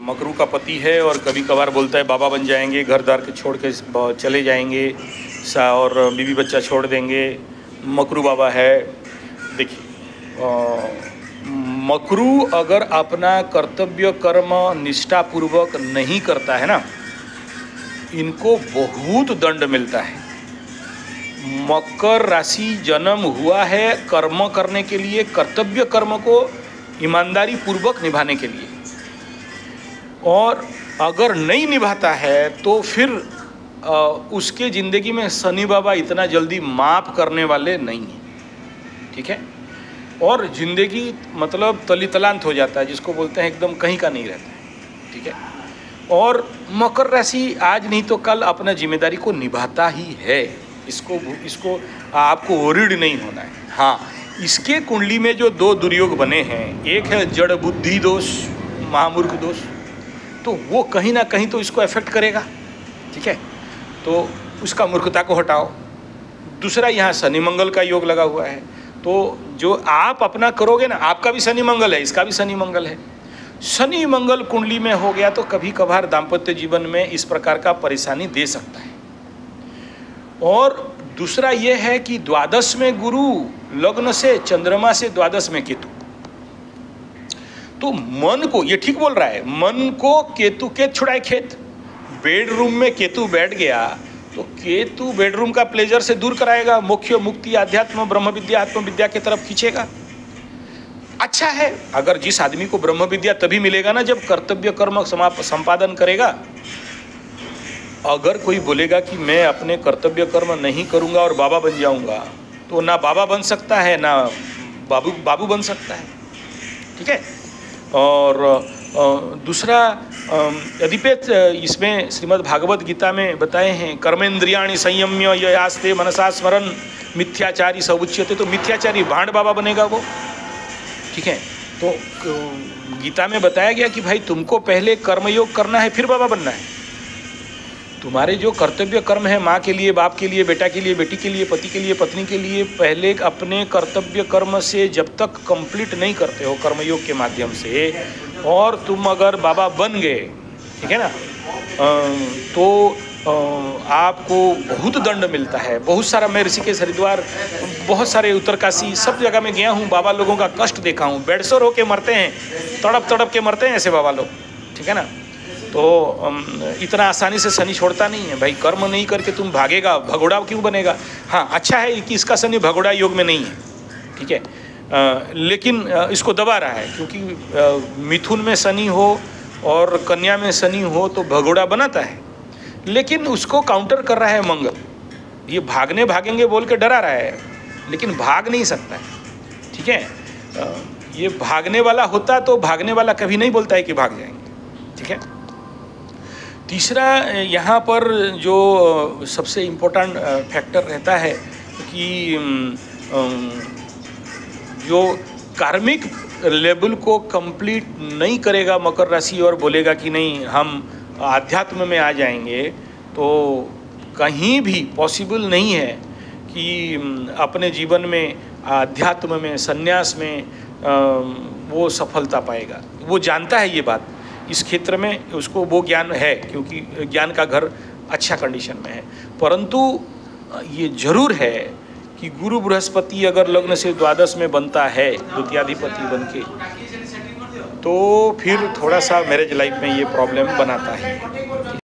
मकरू का पति है और कभी कभार बोलता है बाबा बन जाएंगे, घर द्वार के छोड़ के चले जाएंगे और बीवी बच्चा छोड़ देंगे। मकरू बाबा है। देखिए, मकरू अगर अपना कर्तव्य कर्म निष्ठापूर्वक नहीं करता है ना, इनको बहुत दंड मिलता है। मकर राशि जन्म हुआ है कर्म करने के लिए, कर्तव्य कर्म को ईमानदारी पूर्वक निभाने के लिए, और अगर नहीं निभाता है तो फिर उसके ज़िंदगी में शनि बाबा इतना जल्दी माफ़ करने वाले नहीं हैं। ठीक है, और ज़िंदगी मतलब तली तलांत हो जाता है, जिसको बोलते हैं एकदम कहीं का नहीं रहता है। ठीक है, और मकर राशि आज नहीं तो कल अपना जिम्मेदारी को निभाता ही है। इसको आपको वरीड नहीं होना है। हाँ, इसके कुंडली में जो दो दुर्योग बने हैं, एक है जड़ बुद्धि दोष, महामूर्ख दोष, तो वो कहीं ना कहीं तो इसको अफेक्ट करेगा। ठीक है, तो उसका मूर्खता को हटाओ। दूसरा, यहाँ शनि मंगल का योग लगा हुआ है, तो जो आप अपना करोगे ना, आपका भी शनि मंगल है, इसका भी शनि मंगल है। शनि मंगल कुंडली में हो गया तो कभी कभार दाम्पत्य जीवन में इस प्रकार का परेशानी दे सकता है। और दूसरा ये है कि द्वादश में गुरु, लग्न से चंद्रमा से द्वादश में केतु, तो मन को, ये ठीक बोल रहा है, मन को केतु के छुड़ाए खेत। बेडरूम में केतु बैठ गया तो केतु बेडरूम का प्लेजर से दूर कराएगा, मोक्ष मुक्ति आध्यात्म ब्रह्म विद्या आत्म विद्या की तरफ खींचेगा। अच्छा है, अगर जिस आदमी को ब्रह्म विद्या तभी मिलेगा ना जब कर्तव्य कर्म संपादन करेगा। अगर कोई बोलेगा कि मैं अपने कर्तव्य कर्म नहीं करूंगा और बाबा बन जाऊंगा, तो ना बाबा बन सकता है ना बाबू बन सकता है। ठीक है, और दूसरा, यद्यपि इसमें श्रीमद् भागवत गीता में बताए हैं, कर्मेंद्रियाणि संयम्य ययास्ते मनसा स्मरन मिथ्याचारी स उच्यते, तो मिथ्याचारी भांड बाबा बनेगा वो। ठीक है, तो गीता में बताया गया कि भाई तुमको पहले कर्मयोग करना है, फिर बाबा बनना है। तुम्हारे जो कर्तव्य कर्म है, माँ के लिए, बाप के लिए, बेटा के लिए, बेटी के लिए, पति के लिए, पत्नी के लिए, पहले अपने कर्तव्य कर्म से जब तक कंप्लीट नहीं करते हो कर्मयोग के माध्यम से, और तुम अगर बाबा बन गए, ठीक है ना, तो आपको बहुत दंड मिलता है। बहुत सारा, मैं ऋषिकेश हरिद्वार, बहुत सारे उत्तरकाशी, सब जगह में गया हूँ, बाबा लोगों का कष्ट देखा हूँ। बेडसर होके मरते हैं, तड़प तड़प के मरते हैं ऐसे बाबा लोग। ठीक है ना, तो इतना आसानी से शनि छोड़ता नहीं है भाई। कर्म नहीं करके तुम भागेगा, भगोड़ा क्यों बनेगा। हाँ, अच्छा है कि इसका शनि भगोड़ा योग में नहीं है। ठीक है, लेकिन इसको दबा रहा है, क्योंकि मिथुन में शनि हो और कन्या में शनि हो तो भगोड़ा बनाता है, लेकिन उसको काउंटर कर रहा है मंगल। ये भागेंगे बोल के डरा रहा है, लेकिन भाग नहीं सकता है। ठीक है, ये भागने वाला होता तो भागने वाला कभी नहीं बोलता है कि भाग जाएंगे। ठीक है, तीसरा यहाँ पर जो सबसे इम्पोर्टेंट फैक्टर रहता है कि जो कार्मिक लेवल को कंप्लीट नहीं करेगा मकर राशि और बोलेगा कि नहीं हम आध्यात्म में आ जाएंगे, तो कहीं भी पॉसिबल नहीं है कि अपने जीवन में आध्यात्म में, संन्यास में वो सफलता पाएगा। वो जानता है ये बात, इस क्षेत्र में उसको वो ज्ञान है, क्योंकि ज्ञान का घर अच्छा कंडीशन में है। परंतु ये जरूर है कि गुरु बृहस्पति अगर लग्न से द्वादश में बनता है, द्वितीयाधिपति बन के, तो फिर थोड़ा सा मैरिज लाइफ में ये प्रॉब्लम बनाता है।